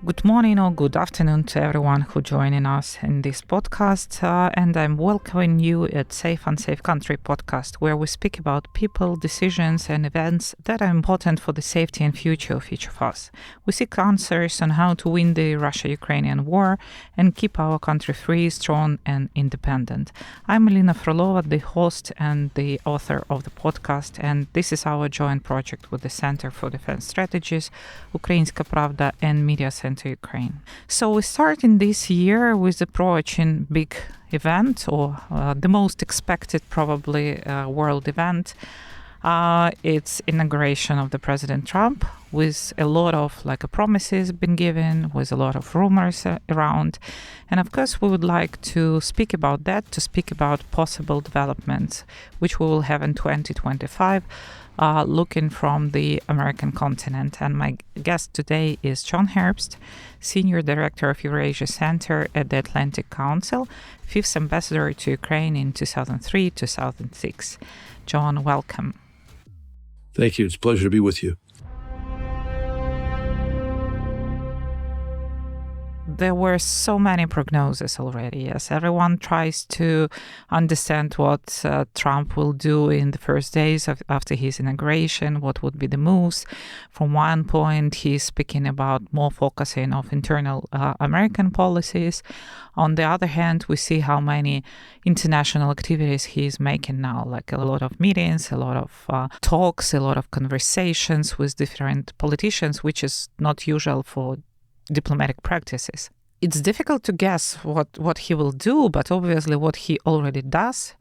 Good morning or good afternoon to everyone who joining us in this podcast, and I'm welcoming you at Safe Unsafe Country podcast, where we speak about people, decisions, and events that are important for the safety and future of each of us. We seek answers on how to win the Russia-Ukrainian war and keep our country free, strong, and independent. I'm Elena Frolova, the host and the author of the podcast, and this is our joint project with the Center for Defense Strategies, Ukrainska Pravda, and Media Center Ukraine. So we start in this year with approaching big event, or the most expected probably world event. It's inauguration of the President Trump, with a lot of promises been given, with a lot of rumors around. And of course, we would like to speak about that, to speak about possible developments, which we will have in 2025, looking from the American continent. And my guest today is John Herbst, Senior Director of Eurasia Center at the Atlantic Council, 5th Ambassador to Ukraine in 2003-2006. John, welcome. Thank you. It's a pleasure to be with you. There were so many prognoses already. Yes, everyone tries to understand what Trump will do in the first days after his inauguration, what would be the moves. From one point, he's speaking about more focusing of internal American policies. On the other hand, we see how many international activities he's making now, like a lot of meetings, a lot of talks, a lot of conversations with different politicians, which is not usual for diplomatic practices. It's difficult to guess what he will do, but obviously what he already does,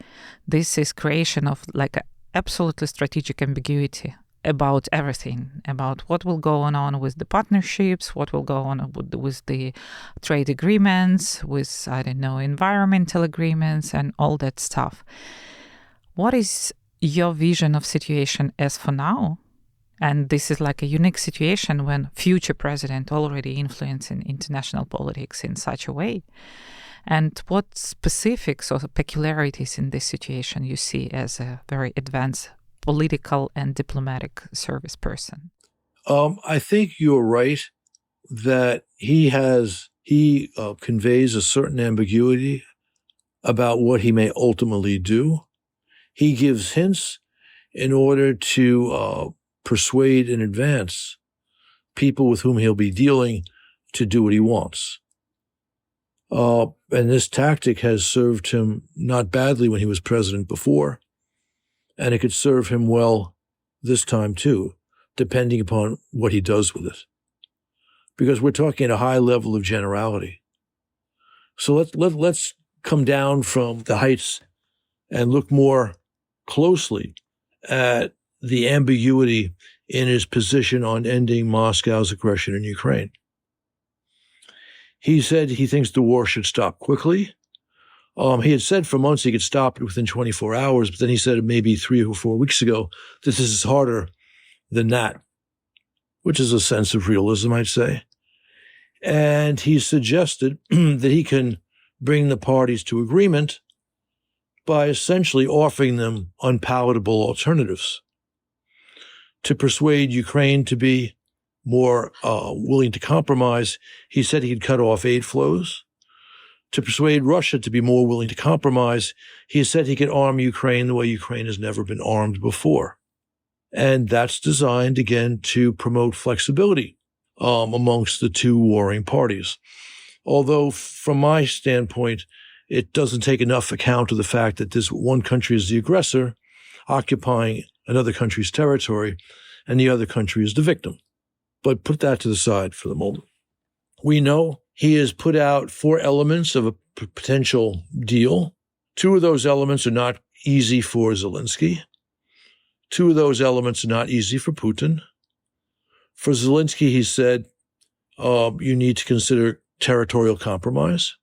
this is creation of a absolutely strategic ambiguity about everything, about what will go on with the partnerships, what will go on with the trade agreements, with, environmental agreements and all that stuff. What is your vision of situation as for now? And this is a unique situation when future president already influencing international politics in such a way. And what specifics or peculiarities in this situation you see as a very advanced political and diplomatic service person? I think you're right that he conveys a certain ambiguity about what he may ultimately do. He gives hints in order to persuade in advance people with whom he'll be dealing to do what he wants. And this tactic has served him not badly when he was president before, and it could serve him well this time too, depending upon what he does with it. Because we're talking at a high level of generality. So let's come down from the heights and look more closely at the ambiguity in his position on ending Moscow's aggression in Ukraine. He said he thinks the war should stop quickly. He had said for months he could stop it within 24 hours, but then he said maybe 3 or 4 weeks ago, this is harder than that, which is a sense of realism, I'd say. And he suggested that he can bring the parties to agreement by essentially offering them unpalatable alternatives. To persuade Ukraine to be more willing to compromise, he said he'd cut off aid flows. To persuade Russia to be more willing to compromise, he said he could arm Ukraine the way Ukraine has never been armed before. And that's designed, again, to promote flexibility amongst the two warring parties. Although, from my standpoint, it doesn't take enough account of the fact that this one country is the aggressor, occupying another country's territory, and the other country is the victim. But put that to the side for the moment. We know he has put out 4 elements of a potential deal. 2 of those elements are not easy for Zelensky. 2 of those elements are not easy for Putin. For Zelensky, he said, you need to consider territorial compromise.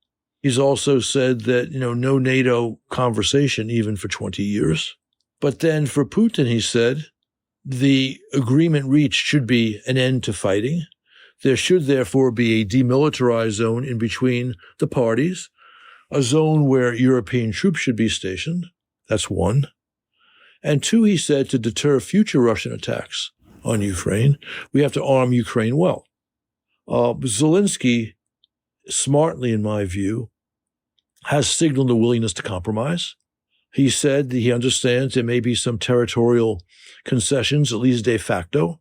He's also said that, no NATO conversation even for 20 years. But then for Putin, he said, the agreement reached should be an end to fighting. There should therefore be a demilitarized zone in between the parties, a zone where European troops should be stationed. That's 1. And 2, he said, to deter future Russian attacks on Ukraine, we have to arm Ukraine well. Zelensky, smartly in my view, has signaled a willingness to compromise. He said that he understands there may be some territorial concessions, at least de facto,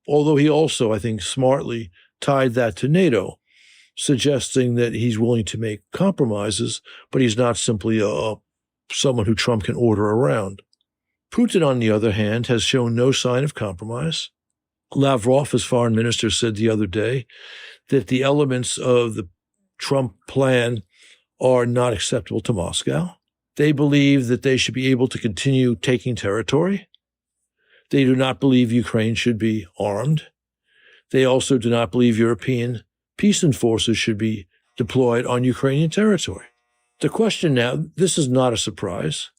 although he also, I think, smartly tied that to NATO, suggesting that he's willing to make compromises, but he's not simply someone who Trump can order around. Putin, on the other hand, has shown no sign of compromise. Lavrov, his foreign minister, said the other day that the elements of the Trump plan are not acceptable to Moscow. They believe that they should be able to continue taking territory. They do not believe Ukraine should be armed. They also do not believe European peace forces should be deployed on Ukrainian territory. The question now, this is not a surprise.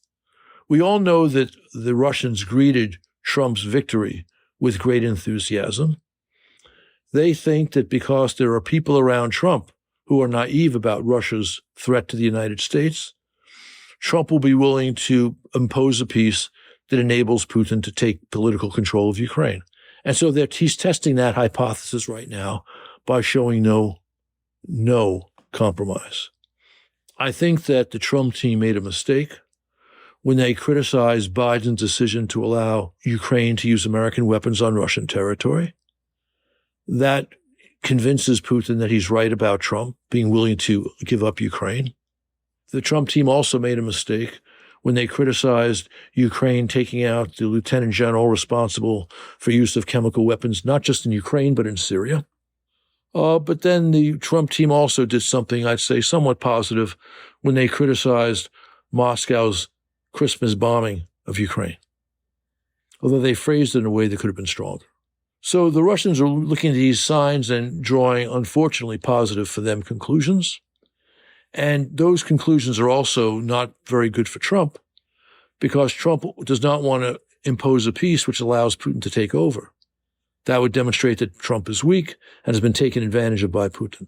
We all know that the Russians greeted Trump's victory with great enthusiasm. They think that because there are people around Trump who are naive about Russia's threat to the United States, Trump will be willing to impose a peace that enables Putin to take political control of Ukraine. And so he's testing that hypothesis right now by showing no compromise. I think that the Trump team made a mistake when they criticized Biden's decision to allow Ukraine to use American weapons on Russian territory. That convinces Putin that he's right about Trump being willing to give up Ukraine. The Trump team also made a mistake when they criticized Ukraine taking out the lieutenant general responsible for use of chemical weapons, not just in Ukraine, but in Syria. But then the Trump team also did something, I'd say, somewhat positive when they criticized Moscow's Christmas bombing of Ukraine, although they phrased it in a way that could have been stronger. So the Russians are looking at these signs and drawing, unfortunately, positive for them conclusions. And those conclusions are also not very good for Trump, because Trump does not want to impose a peace which allows Putin to take over. That would demonstrate that Trump is weak and has been taken advantage of by Putin.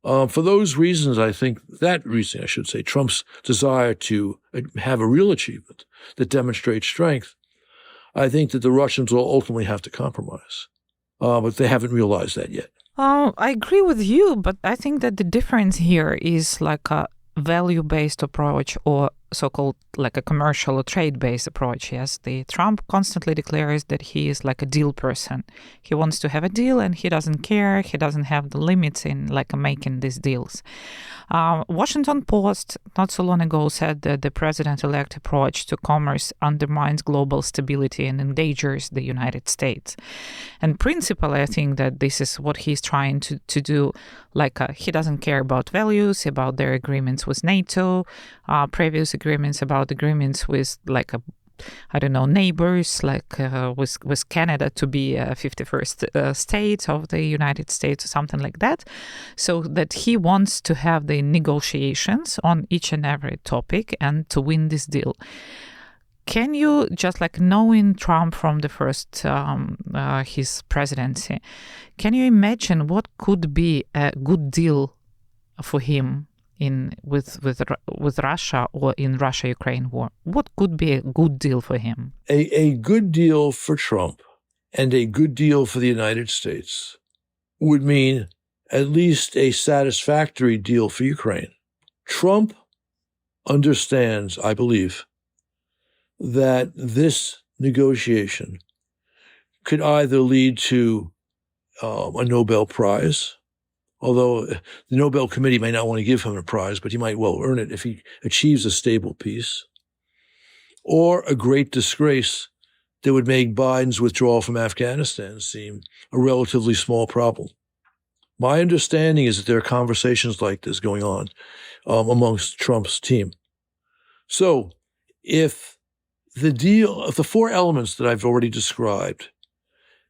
For those reasons, Trump's desire to have a real achievement that demonstrates strength, I think that the Russians will ultimately have to compromise. But they haven't realized that yet. I agree with you, but I think that the difference here is like a value-based approach or so-called like a commercial or trade-based approach. Yes, the Trump constantly declares that he is like a deal person. He wants to have a deal and he doesn't care. He doesn't have the limits in like making these deals. Washington Post not so long ago said that the president-elect approach to commerce undermines global stability and endangers the United States. And principally, I think that this is what he's trying to do. He doesn't care about values, about their agreements with NATO, previous agreements with neighbors, with Canada to be a 51st state of the United States or something like that. So that he wants to have the negotiations on each and every topic and to win this deal. Can you, just knowing Trump from the first, his presidency, can you imagine what could be a good deal for him with Russia or in Russia-Ukraine war? What could be a good deal for him? A good deal for Trump and a good deal for the United States would mean at least a satisfactory deal for Ukraine. Trump understands, I believe, that this negotiation could either lead to a Nobel Prize, although the Nobel Committee may not want to give him a prize, but he might well earn it if he achieves a stable peace, or a great disgrace that would make Biden's withdrawal from Afghanistan seem a relatively small problem. My understanding is that there are conversations like this going on amongst Trump's team. So if the four elements that I've already described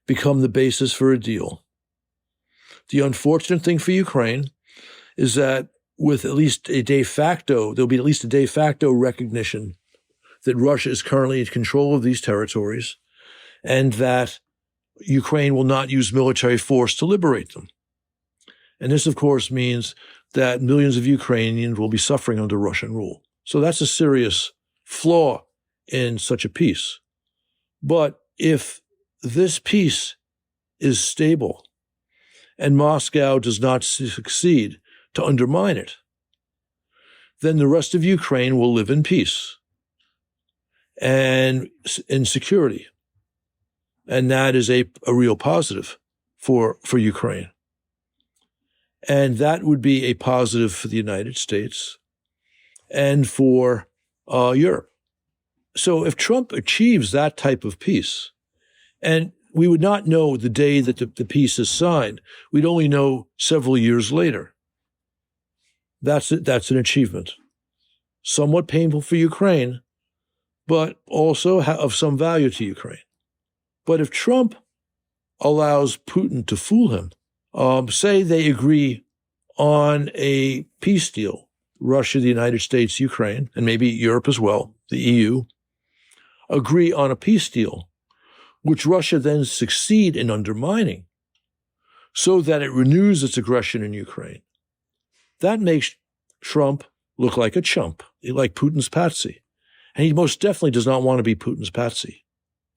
become the basis for a deal, the unfortunate thing for Ukraine is that with there'll be at least a de facto recognition that Russia is currently in control of these territories and that Ukraine will not use military force to liberate them. And this, of course, means that millions of Ukrainians will be suffering under Russian rule. So that's a serious flaw in such a peace. But if this peace is stable and Moscow does not succeed to undermine it, then the rest of Ukraine will live in peace and in security. And that is a real positive for Ukraine. And that would be a positive for the United States and for Europe. So if Trump achieves that type of peace, and we would not know the day that the peace is signed, we'd only know several years later. That's an achievement. Somewhat painful for Ukraine, but also of some value to Ukraine. But if Trump allows Putin to fool him, say they agree on a peace deal, Russia, the United States, Ukraine, and maybe Europe as well, the EU, agree on a peace deal, which Russia then succeed in undermining so that it renews its aggression in Ukraine. That makes Trump look like a chump, like Putin's patsy. And he most definitely does not want to be Putin's patsy.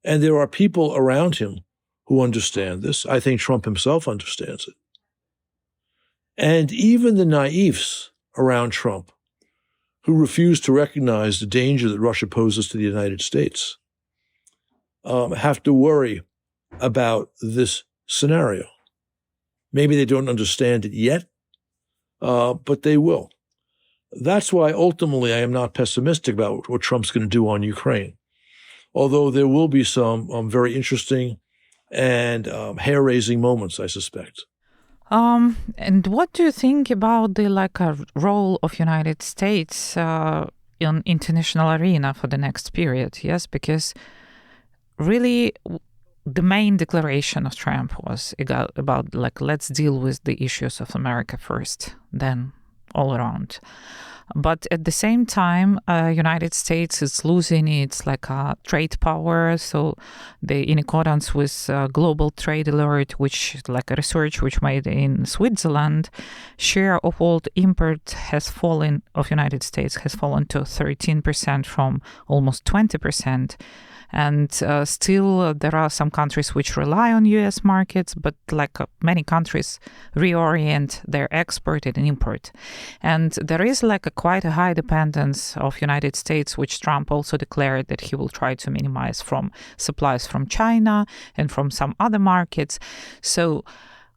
And there are people around him who understand this. I think Trump himself understands it. And even the naïfs around Trump, who refuse to recognize the danger that Russia poses to the United States, have to worry about this scenario. Maybe they don't understand it yet, but they will. That's why ultimately I am not pessimistic about what Trump's going to do on Ukraine, although there will be some very interesting and hair-raising moments, I suspect. And what do you think about the role of United States in international arena for the next period? Yes, because really the main declaration of Trump was about let's deal with the issues of America first, then all around. But at the same time, United States is losing its trade power. So in accordance with Global Trade Alert, which a research which made in Switzerland, share of world import of United States has fallen to 13% from almost 20%. And still, there are some countries which rely on U.S. markets, but many countries reorient their export and import. And there is quite a high dependence of United States, which Trump also declared that he will try to minimize from supplies from China and from some other markets. So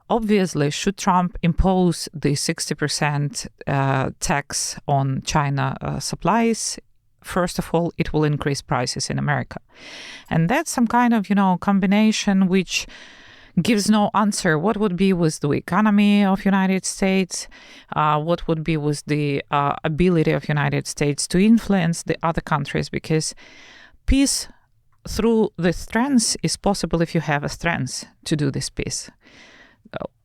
obviously, should Trump impose the 60% tax on China supplies, first of all, it will increase prices in America. And that's some kind of, combination which gives no answer. What would be with the economy of United States? What would be with the ability of United States to influence the other countries? Because peace through the strengths is possible if you have a strength to do this peace.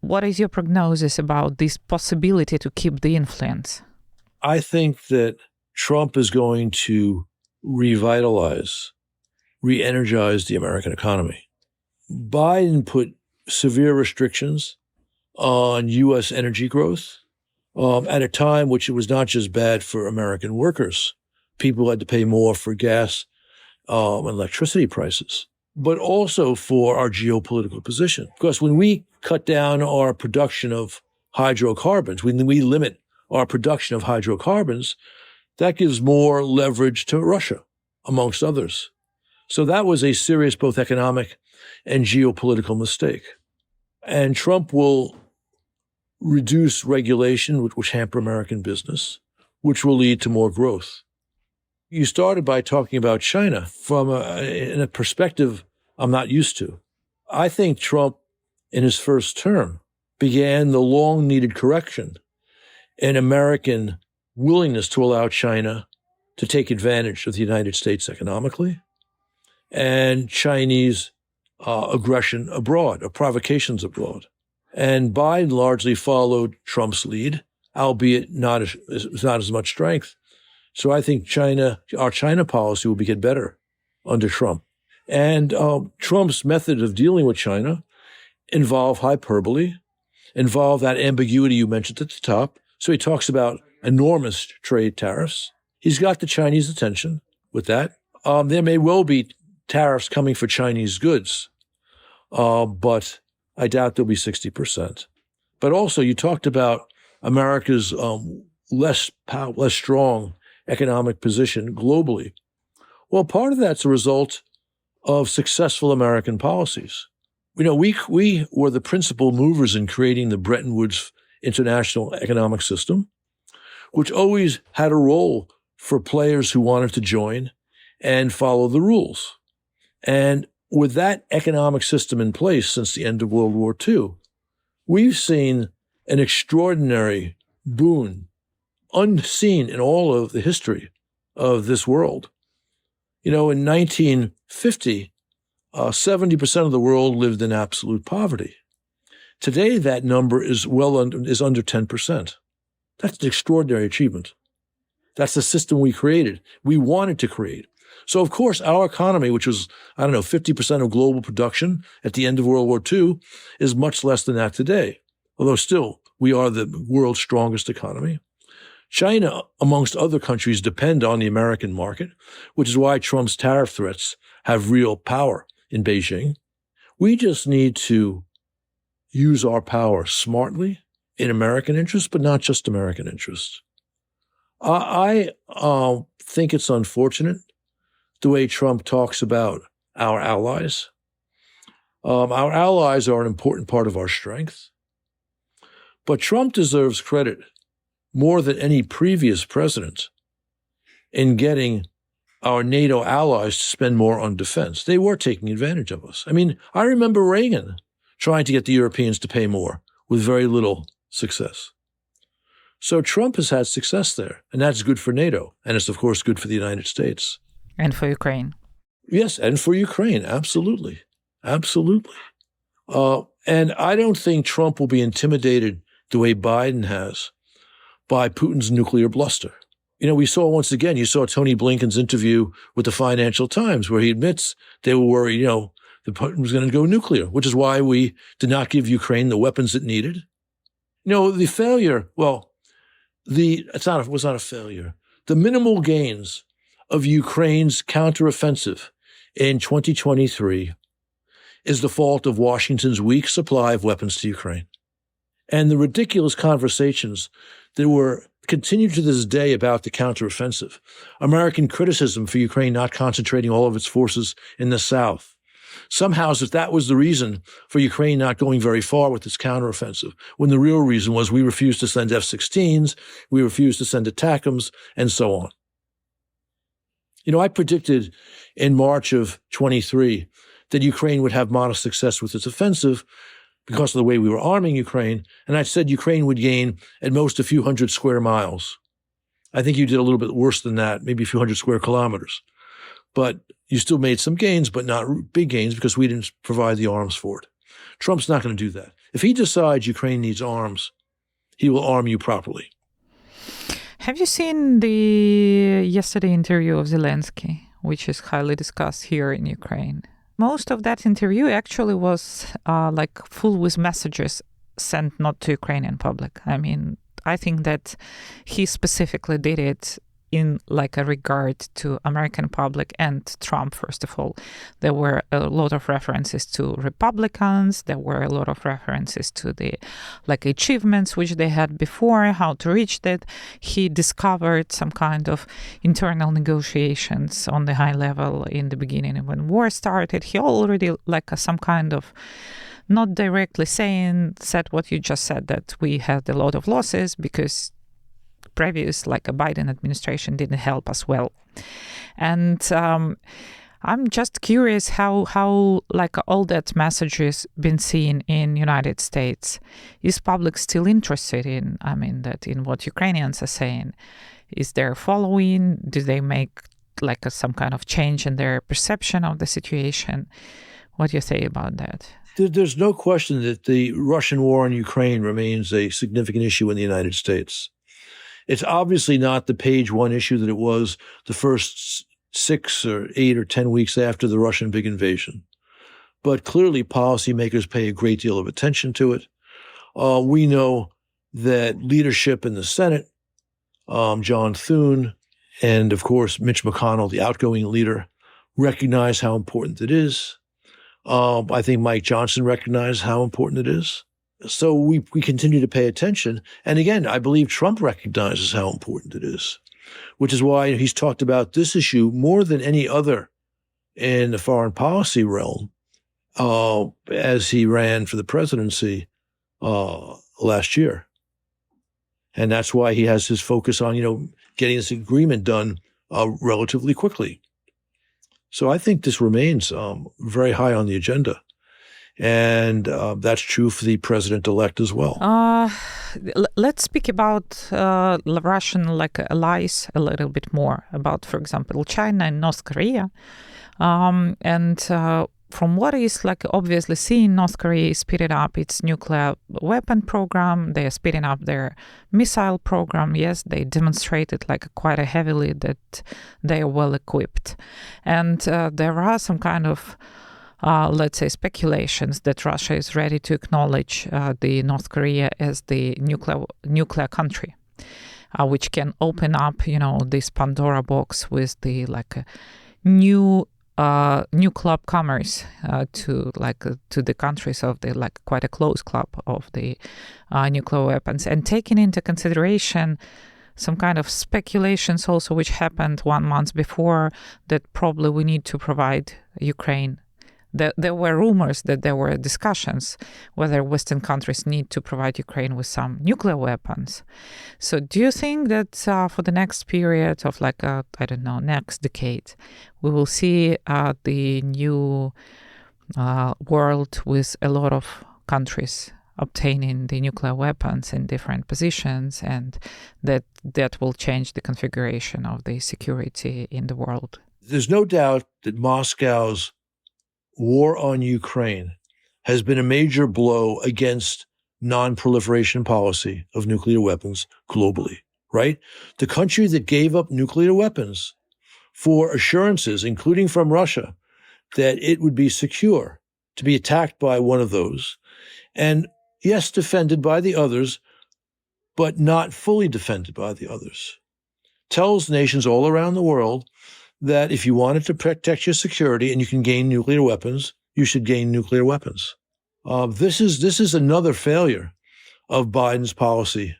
What is your prognosis about this possibility to keep the influence? I think that Trump is going to re-energize the American economy. Biden put severe restrictions on U.S. energy growth at a time which it was not just bad for American workers. People had to pay more for gas and electricity prices, but also for our geopolitical position. Because when we cut down our production of hydrocarbons, when we limit our production of hydrocarbons, that gives more leverage to Russia, amongst others. So that was a serious both economic and geopolitical mistake. And Trump will reduce regulation, which hamper American business, which will lead to more growth. You started by talking about China in a perspective I'm not used to. I think Trump, in his first term, began the long-needed correction in American willingness to allow China to take advantage of the United States economically and Chinese aggression abroad, or provocations abroad. And Biden largely followed Trump's lead, albeit not as much strength. So I think our China policy will get better under Trump. And Trump's method of dealing with China involved hyperbole, involved that ambiguity you mentioned at the top. So he talks about enormous trade tariffs. He's got the Chinese attention with that. There may well be tariffs coming for Chinese goods, but I doubt there'll be 60%. But also, you talked about America's less strong economic position globally. Well, part of that's a result of successful American policies. We were the principal movers in creating the Bretton Woods international economic system, which always had a role for players who wanted to join and follow the rules. And with that economic system in place since the end of World War II, we've seen an extraordinary boon unseen in all of the history of this world. In 1950, 70% of the world lived in absolute poverty. Today, that number is under 10%. That's an extraordinary achievement. That's the system we created. We wanted to create. So, of course, our economy, which was, 50% of global production at the end of World War II, is much less than that today. Although still, we are the world's strongest economy. China, amongst other countries, depend on the American market, which is why Trump's tariff threats have real power in Beijing. We just need to use our power smartly in American interest, but not just American interest. I think it's unfortunate the way Trump talks about our allies. Our allies are an important part of our strength. But Trump deserves credit more than any previous president in getting our NATO allies to spend more on defense. They were taking advantage of us. I remember Reagan trying to get the Europeans to pay more with very little success. So Trump has had success there, and that's good for NATO, and it's, of course, good for the United States. And for Ukraine. Yes, and for Ukraine, absolutely. Absolutely. And I don't think Trump will be intimidated the way Biden has by Putin's nuclear bluster. We saw once again, you saw Tony Blinken's interview with the Financial Times where he admits they were worried, that Putin was going to go nuclear, which is why we did not give Ukraine the weapons it needed. The failure, it was not a failure. The minimal gains of Ukraine's counteroffensive in 2023 is the fault of Washington's weak supply of weapons to Ukraine. And the ridiculous conversations that were continued to this day about the counteroffensive, American criticism for Ukraine not concentrating all of its forces in the south, somehow as if that was the reason for Ukraine not going very far with its counteroffensive, when the real reason was we refused to send F-16s, we refused to send ATACMS, and so on. I predicted in March of 23 that Ukraine would have modest success with its offensive because of the way we were arming Ukraine, and I said Ukraine would gain at most a few hundred square miles. I think you did a little bit worse than that, maybe a few hundred square kilometers. But you still made some gains, but not big gains because we didn't provide the arms for it. Trump's not going to do that. If he decides Ukraine needs arms, he will arm you properly. Have you seen the yesterday interview of Zelensky, which is highly discussed here in Ukraine? Most of that interview actually was full with messages sent not to Ukrainian public. I think that he specifically did it in a regard to American public and Trump, first of all. There were a lot of references to Republicans. There were a lot of references to the achievements which they had before, how to reach that. He discovered some kind of internal negotiations on the high level in the beginning when war started. He already some kind of not directly said what you just said, that we had a lot of losses because previous a Biden administration didn't help us well. And I'm just curious how all that message has been seen in United States. Is public still interested in what Ukrainians are saying? Is there following? Do they make some kind of change in their perception of the situation? What do you say about that? There's no question that the Russian war in Ukraine remains a significant issue in the United States. It's obviously not the page one issue that it was the first 6 or 8 or 10 weeks after the Russian big invasion. But clearly policymakers pay a great deal of attention to it. We know that leadership in the Senate, John Thune, and of course Mitch McConnell, the outgoing leader, recognize how important it is. I think Mike Johnson recognized how important it is. So we continue to pay attention. And again, I believe Trump recognizes how important it is, which is why he's talked about this issue more than any other in the foreign policy realm as he ran for the presidency last year. And that's why he has his focus on, getting this agreement done relatively quickly. So I think this remains very high on the agenda. And that's true for the president-elect as well. Let's speak about Russian allies a little bit more, about, for example, China and North Korea. From what is obviously seen, North Korea is speeding up its nuclear weapon program. They are speeding up their missile program. Yes, they demonstrated quite heavily that they are well equipped. And there are some kind of let's say, speculations that Russia is ready to acknowledge the North Korea as the nuclear country, which can open up, this Pandora box with the new club commerce to the countries of the quite a close club of the nuclear weapons, and taking into consideration some kind of speculations also which happened 1 month before that probably we need to provide Ukraine. There were rumors that there were discussions whether Western countries need to provide Ukraine with some nuclear weapons. So do you think that for the next period of next decade, we will see the new world with a lot of countries obtaining the nuclear weapons in different positions, and that will change the configuration of the security in the world? There's no doubt that Moscow's war on Ukraine has been a major blow against non-proliferation policy of nuclear weapons globally, right? The country that gave up nuclear weapons for assurances, including from Russia, that it would be secure to be attacked by one of those, and yes, defended by the others, but not fully defended by the others, tells nations all around the world that if you wanted to protect your security and you can gain nuclear weapons, you should gain nuclear weapons. This is another failure of Biden's policy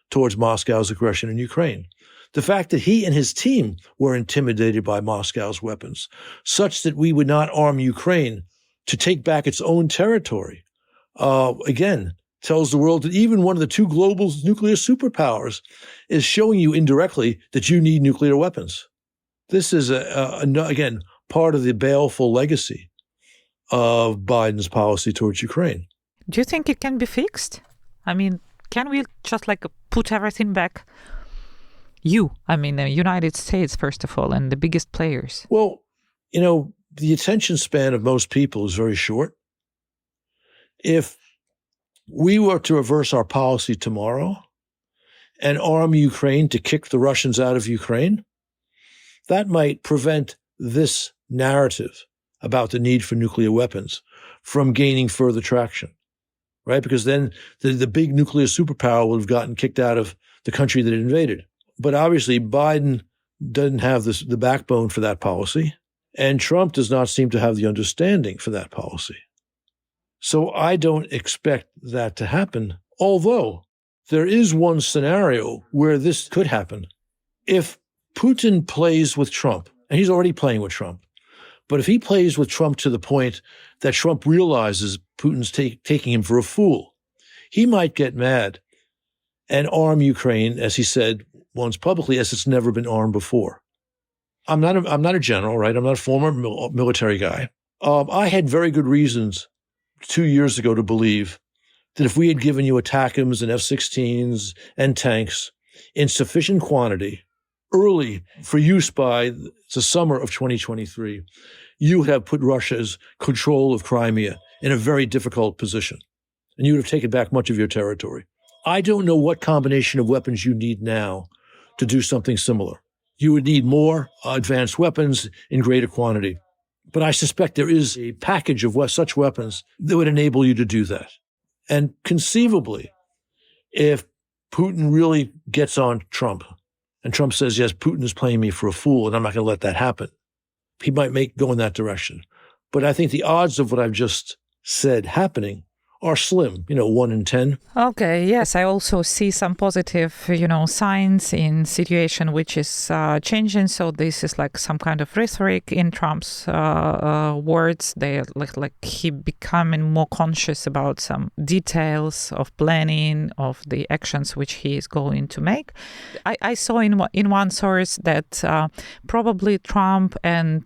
towards Moscow's aggression in Ukraine. The fact that he and his team were intimidated by Moscow's weapons, such that we would not arm Ukraine to take back its own territory, again, tells the world that even one of the two global nuclear superpowers is showing you indirectly that you need nuclear weapons. This is, again, part of the baleful legacy of Biden's policy towards Ukraine. Do you think it can be fixed? I mean, can we just put everything back? The United States, first of all, and the biggest players. Well, the attention span of most people is very short. If we were to reverse our policy tomorrow and arm Ukraine to kick the Russians out of Ukraine, that might prevent this narrative about the need for nuclear weapons from gaining further traction, right? Because then the big nuclear superpower would have gotten kicked out of the country that it invaded. But obviously, Biden doesn't have the backbone for that policy, and Trump does not seem to have the understanding for that policy. So I don't expect that to happen, although there is one scenario where this could happen. If Putin plays with Trump, and he's already playing with Trump, but if he plays with Trump to the point that Trump realizes Putin's taking him for a fool, he might get mad and arm Ukraine, as he said once publicly, as it's never been armed before. I'm not a general, right? I'm not a former military guy. I had very good reasons 2 years ago to believe that if we had given you ATACMS and F-16s and tanks in sufficient quantity early for use by the summer of 2023, you would have put Russia's control of Crimea in a very difficult position, and you would have taken back much of your territory. I don't know what combination of weapons you need now to do something similar. You would need more advanced weapons in greater quantity. But I suspect there is a package of such weapons that would enable you to do that. And conceivably, if Putin really gets on Trump, and Trump says, yes, Putin is playing me for a fool, and I'm not going to let that happen, he might go in that direction. But I think the odds of what I've just said happening are slim, 1 in 10. Okay, yes, I also see some positive, signs in situation which is changing. So this is like some kind of rhetoric in Trump's words. They like he becoming more conscious about some details of planning of the actions which he is going to make. I saw in one source that probably Trump and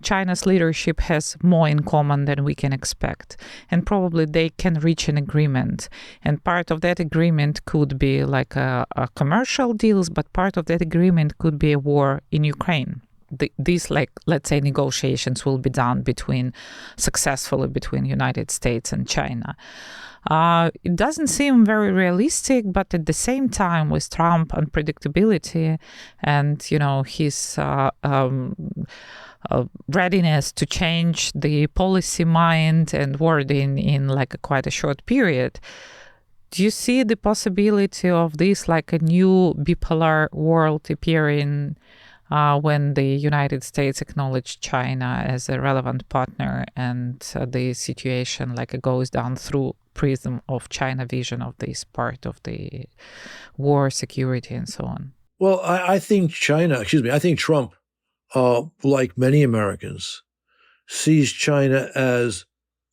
China's leadership has more in common than we can expect, and probably they can reach an agreement. And part of that agreement could be like a commercial deals, but part of that agreement could be a war in Ukraine. These, like, let's say, negotiations will be done successfully between United States and China. It doesn't seem very realistic, but at the same time, with Trump unpredictability and, his readiness to change the policy mind and wording in like quite a short period, do you see the possibility of this like a new bipolar world appearing when the United States acknowledged China as a relevant partner and the situation like goes down through prism of China vision of this part of the war, security, and so on? Well, I think Trump, like many Americans, sees China as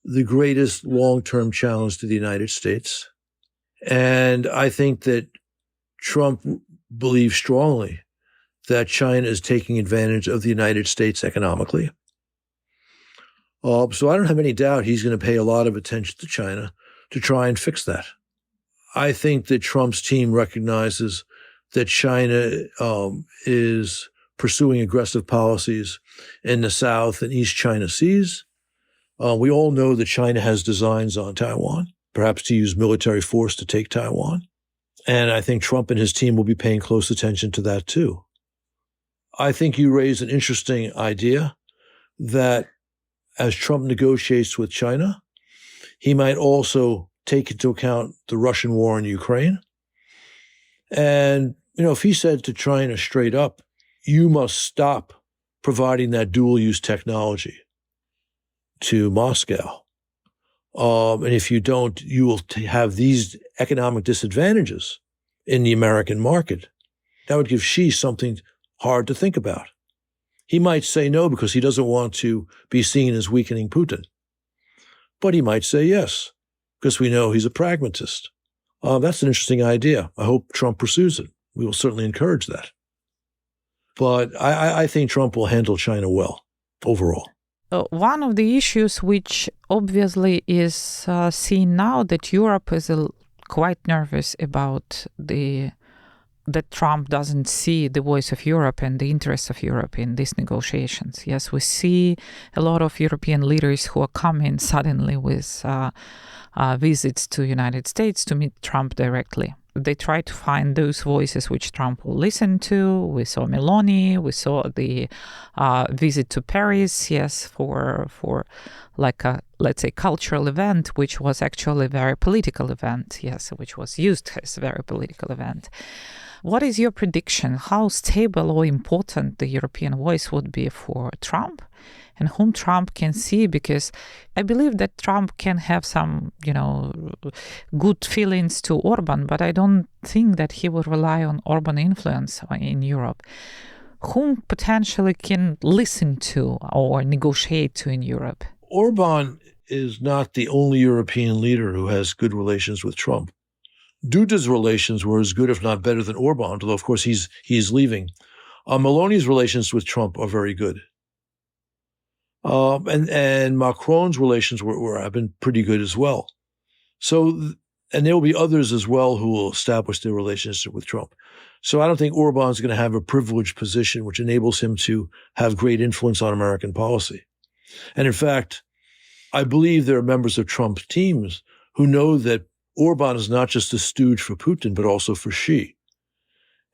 the greatest long-term challenge to the United States. And I think that Trump believes strongly that China is taking advantage of the United States economically. So I don't have any doubt he's going to pay a lot of attention to China to try and fix that. I think that Trump's team recognizes that China is pursuing aggressive policies in the South and East China Seas. We all know that China has designs on Taiwan, perhaps to use military force to take Taiwan. And I think Trump and his team will be paying close attention to that too. I think you raise an interesting idea that as Trump negotiates with China, he might also take into account the Russian war in Ukraine. And, if he said to China straight up, you must stop providing that dual-use technology to Moscow. And if you don't, you will have these economic disadvantages in the American market. That would give Xi something hard to think about. He might say no because he doesn't want to be seen as weakening Putin. But he might say yes, because we know he's a pragmatist. That's an interesting idea. I hope Trump pursues it. We will certainly encourage that. But I think Trump will handle China well, overall. One of the issues which obviously is seen now that Europe is quite nervous about that Trump doesn't see the voice of Europe and the interests of Europe in these negotiations. Yes, we see a lot of European leaders who are coming suddenly with visits to United States to meet Trump directly. They try to find those voices which Trump will listen to. We saw Meloni. We saw the visit to Paris, yes, for like a, let's say, cultural event, which was actually a very political event, yes, which was used as a very political event. What is your prediction? How stable or important the European voice would be for Trump and whom Trump can see? Because I believe that Trump can have some, good feelings to Orban, but I don't think that he would rely on Orban influence in Europe. Whom potentially can listen to or negotiate to in Europe? Orban is not the only European leader who has good relations with Trump. Duda's relations were as good, if not better, than Orban, although, of course, he's leaving. Meloni's relations with Trump are very good. And Macron's relations have been pretty good as well. So, and there will be others as well who will establish their relationship with Trump. So I don't think Orban's going to have a privileged position which enables him to have great influence on American policy. And in fact, I believe there are members of Trump's teams who know that Orban is not just a stooge for Putin, but also for Xi.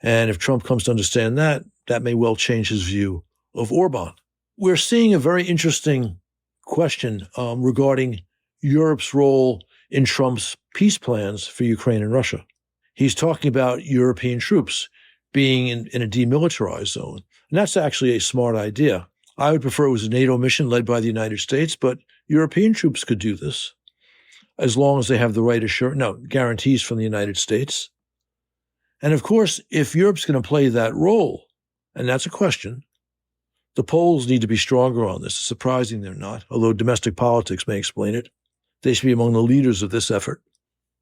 And if Trump comes to understand that, that may well change his view of Orban. We're seeing a very interesting question regarding Europe's role in Trump's peace plans for Ukraine and Russia. He's talking about European troops being in a demilitarized zone. And that's actually a smart idea. I would prefer it was a NATO mission led by the United States, but European troops could do this. as long as they have the right guarantees from the United States. And of course, if Europe's going to play that role, and that's a question, the Poles need to be stronger on this. It's surprising they're not, although domestic politics may explain it. They should be among the leaders of this effort.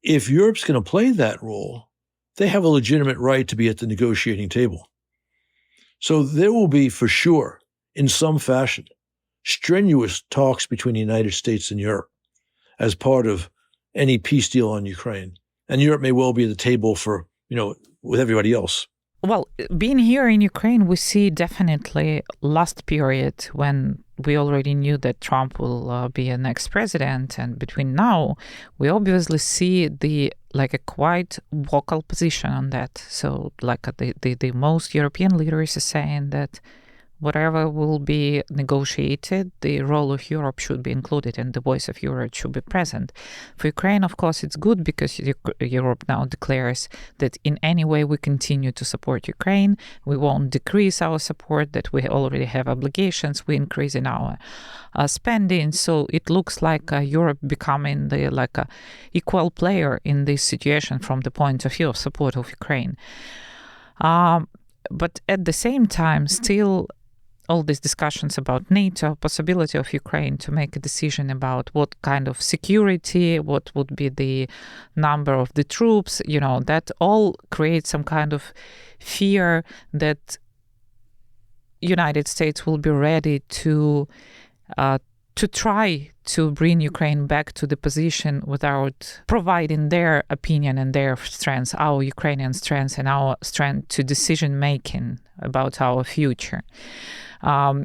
If Europe's going to play that role, they have a legitimate right to be at the negotiating table. So there will be, for sure, in some fashion, strenuous talks between the United States and Europe as part of any peace deal on Ukraine. And Europe may well be at the table for, with everybody else. Well, being here in Ukraine, we see definitely last period when we already knew that Trump will be a next president. And between now, we obviously see a quite vocal position on that. So the most European leaders are saying that whatever will be negotiated, the role of Europe should be included and the voice of Europe should be present. For Ukraine, of course, it's good because Europe now declares that in any way we continue to support Ukraine. We won't decrease our support, that we already have obligations. We increase in our spending. So it looks like Europe becoming a equal player in this situation from the point of view of support of Ukraine. But at the same time, still, all these discussions about NATO, possibility of Ukraine to make a decision about what kind of security, what would be the number of the troops, that all creates some kind of fear that United States will be ready to try to bring Ukraine back to the position without providing their opinion and their strengths, our Ukrainian strengths and our strength to decision-making about our future.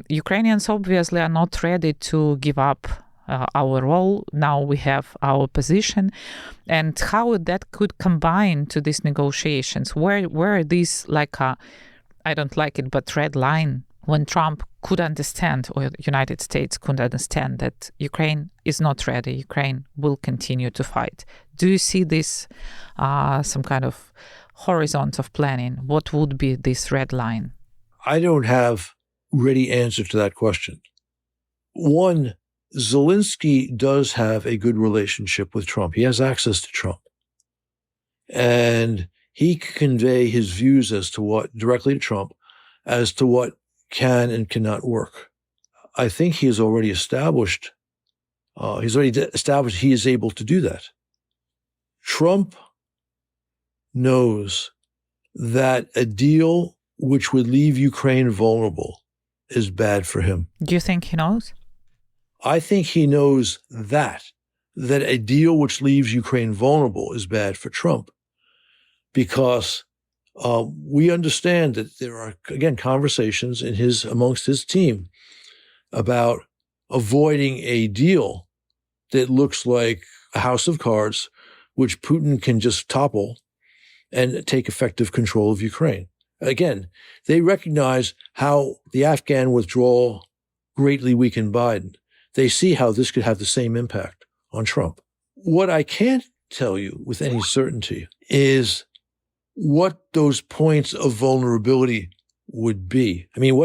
Ukrainians obviously are not ready to give up our role. Now we have our position. And how that could combine to these negotiations? Where these I don't like it, but red line when Trump could understand, or the United States could understand that Ukraine is not ready, Ukraine will continue to fight. Do you see this some kind of horizon of planning? What would be this red line? I don't have ready answer to that question. One, Zelensky does have a good relationship with Trump. He has access to Trump. And he can convey his views directly to Trump as to what can and cannot work. I think he has already established, he is able to do that. Trump knows that a deal which would leave Ukraine vulnerable is bad for him. Do you think he knows? I think he knows that a deal which leaves Ukraine vulnerable is bad for Trump, because we understand that there are, again, conversations amongst his team about avoiding a deal that looks like a house of cards, which Putin can just topple and take effective control of Ukraine. Again, they recognize how the Afghan withdrawal greatly weakened Biden. They see how this could have the same impact on Trump. What I can't tell you with any certainty is what those points of vulnerability would be. I mean,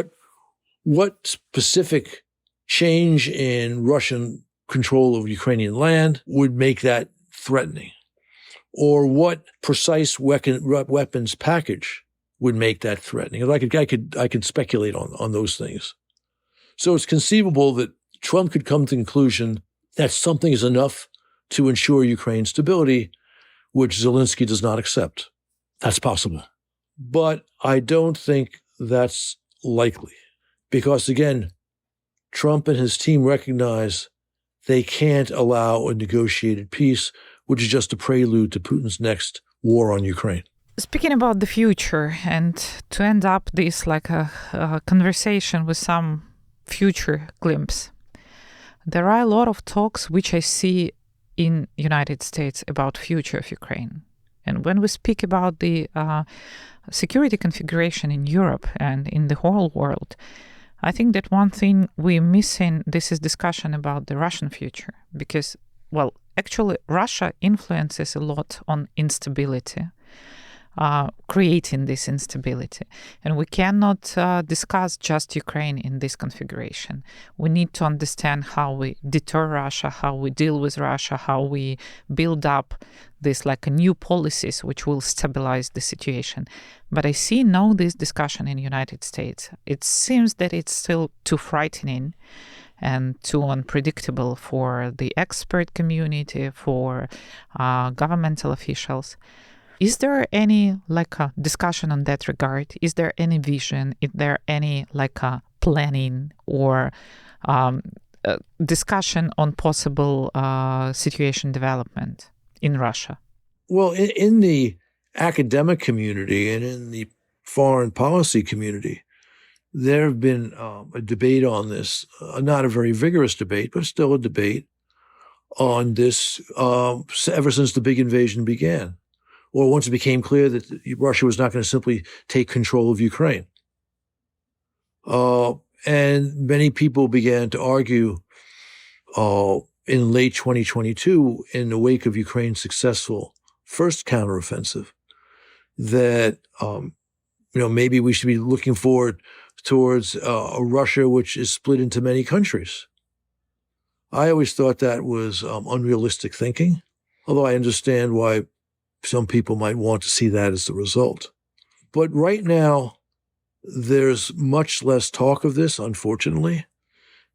what specific change in Russian control of Ukrainian land would make that threatening? Or what precise weapons package would make that threatening? I could speculate on those things. So it's conceivable that Trump could come to the conclusion that something is enough to ensure Ukraine's stability, which Zelensky does not accept. That's possible. But I don't think that's likely because, again, Trump and his team recognize they can't allow a negotiated peace, which is just a prelude to Putin's next war on Ukraine. Speaking about the future, and to end up this like a conversation with some future glimpse, there are a lot of talks which I see in United States about future of Ukraine. And when we speak about the security configuration in Europe and in the whole world, I think that one thing we're missing, this is discussion about the Russian future. Because, well, actually, Russia influences a lot on instability. creating this instability. And we cannot discuss just Ukraine in this configuration. We need to understand how we deter Russia, how we deal with Russia, how we build up this like a new policies which will stabilize the situation. But I see no this discussion in the United States. It seems that it's still too frightening and too unpredictable for the expert community, for governmental officials. Is there any like a discussion on that regard? Is there any vision? Is there any like a planning or discussion on possible situation development in Russia? Well, in the academic community and in the foreign policy community, there have been a debate on this, not a very vigorous debate, but still a debate on this ever since the big invasion began, or once it became clear that Russia was not going to simply take control of Ukraine. And many people began to argue in late 2022, in the wake of Ukraine's successful first counteroffensive, that maybe we should be looking forward towards a Russia which is split into many countries. I always thought that was unrealistic thinking, although I understand why some people might want to see that as the result. But right now, there's much less talk of this, unfortunately,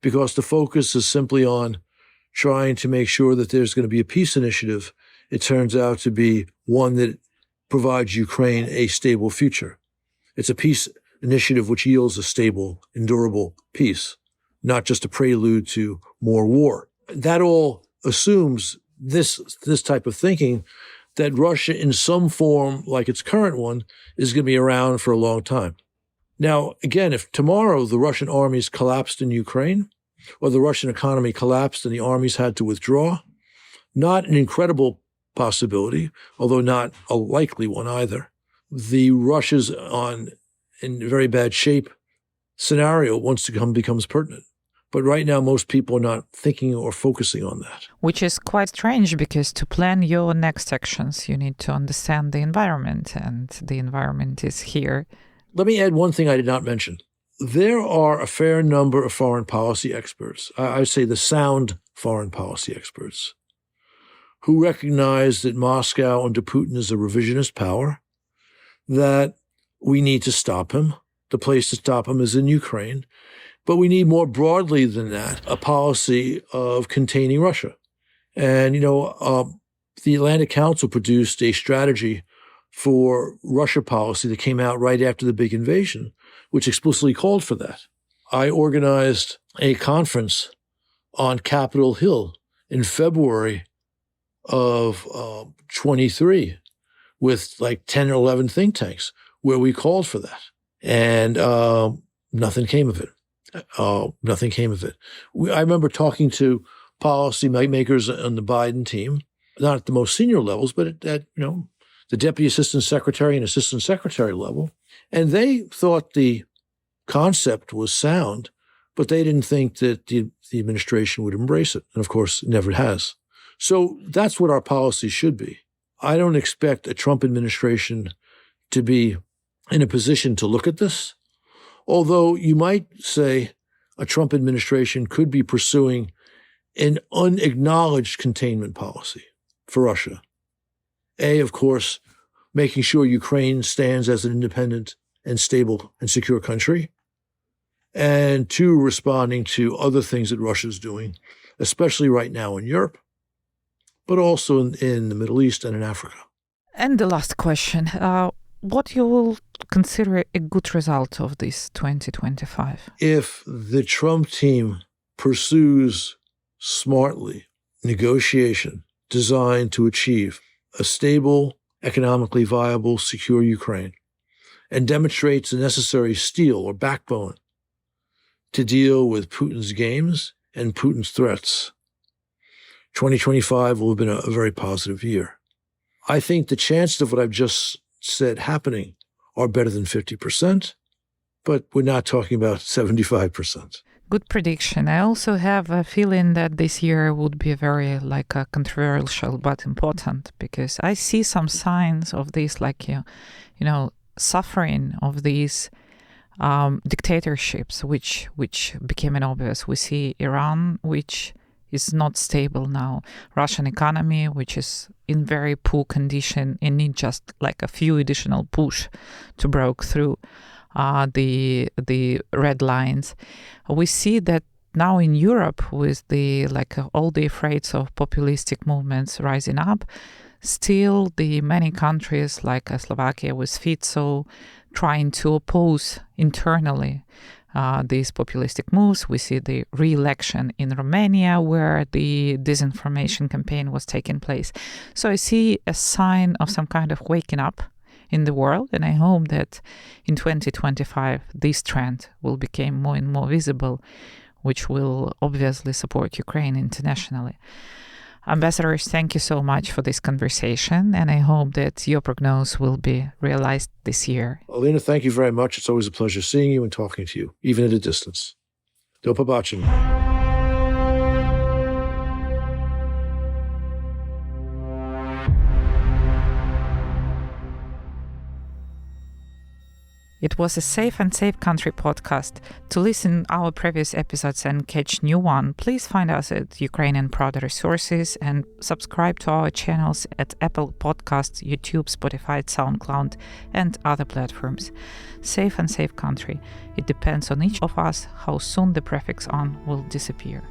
because the focus is simply on trying to make sure that there's going to be a peace initiative. It turns out to be one that provides Ukraine a stable future. It's a peace initiative which yields a stable, endurable peace, not just a prelude to more war. That all assumes this type of thinking, that Russia in some form, like its current one, is going to be around for a long time. Now, again, if tomorrow the Russian armies collapsed in Ukraine, or the Russian economy collapsed and the armies had to withdraw, not an incredible possibility, although not a likely one either. The Russia's in very bad shape scenario once it becomes pertinent. But right now, most people are not thinking or focusing on that. Which is quite strange, because to plan your next actions, you need to understand the environment, and the environment is here. Let me add one thing I did not mention. There are a fair number of foreign policy experts, I would say the sound foreign policy experts, who recognize that Moscow under Putin is a revisionist power, that we need to stop him. The place to stop him is in Ukraine. But we need more broadly than that a policy of containing Russia. And, the Atlantic Council produced a strategy for Russia policy that came out right after the big invasion, which explicitly called for that. I organized a conference on Capitol Hill in February of 23 with like 10 or 11 think tanks where we called for that. And nothing came of it. Nothing came of it. I remember talking to policy makers on the Biden team, not at the most senior levels, but at the deputy assistant secretary and assistant secretary level. And they thought the concept was sound, but they didn't think that the administration would embrace it. And of course, it never has. So that's what our policy should be. I don't expect a Trump administration to be in a position to look at this. Although you might say a Trump administration could be pursuing an unacknowledged containment policy for Russia. Of course, making sure Ukraine stands as an independent and stable and secure country. And two, responding to other things that Russia's doing, especially right now in Europe, but also in the Middle East and in Africa. And the last question. What you will consider a good result of this 2025? If the Trump team pursues smartly negotiation designed to achieve a stable, economically viable, secure Ukraine, and demonstrates the necessary steel or backbone to deal with Putin's games and Putin's threats, 2025 will have been a very positive year. I think the chances of what I've just said happening are better than 50%, but we're not talking about 75%. good prediction. I also have a feeling that this year would be very controversial but important, because I see some signs of this, suffering of these dictatorships, which became obvious. We see Iran, which is not stable now. Russian economy, which is in very poor condition and need just a few additional push to break through the red lines. We see that now in Europe, with the all the threats of populistic movements rising up, still the many countries like Slovakia with Fico trying to oppose internally these populistic moves. We see the re-election in Romania, where the disinformation campaign was taking place. So I see a sign of some kind of waking up in the world, and I hope that in 2025 this trend will become more and more visible, which will obviously support Ukraine internationally. Ambassadors, thank you so much for this conversation, and I hope that your prognosis will be realized this year. Alina, thank you very much. It's always a pleasure seeing you and talking to you, even at a distance. Do побачення. It was a Safe and Safe Country podcast. To listen our previous episodes and catch new one, please find us at Ukrainian Prada Resources and subscribe to our channels at Apple Podcasts, YouTube, Spotify, SoundCloud, and other platforms. Safe and Safe Country. It depends on each of us how soon the prefix on will disappear.